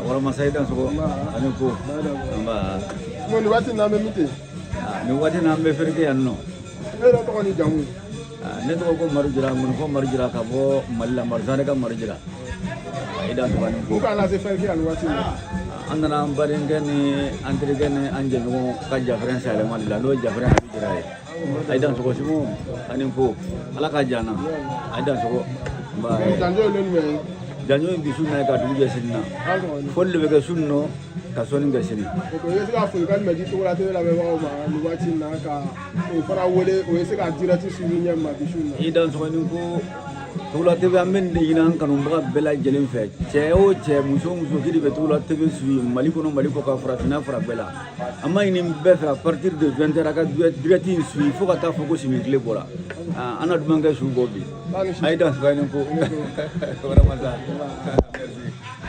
Orang masai dan suku anu ku, amba. Mo ni wati na me mite. Ni wati na me ferke anno. Era to ni jamu. Ne to ko marjira mun ko marjira ka bo malla marzane ka marjira. Ida to ban Ko kana se ferke an wati. Andana ambaringe ni antrige ni anje no ka jafren sale malla lo jafren jira. Ida to ko simu anin ko ala ka jana. Ida to ko ba. Janjo len me. Janjo indi sunna ka duje sinna. Folle be ga sunno ka sonin ga sinna. Ko yesi ka fu kan meji to la te la be wa ma ni wati na ka o fara wole o yesi ka dirati su ni nyama bi sunna. Idan so nin ko tula te be amen de ina kan ba bela jelen fe. Che o che muso kidi be tula te be su maliko no maliko ka fara fina fara bela. Amma ini be fa a partir de 20 ra ka dirati su fo ka ta fo ko simi kle bola. Ana dumanga su gobi. Aidan so nin ko. Ora masa. Merci.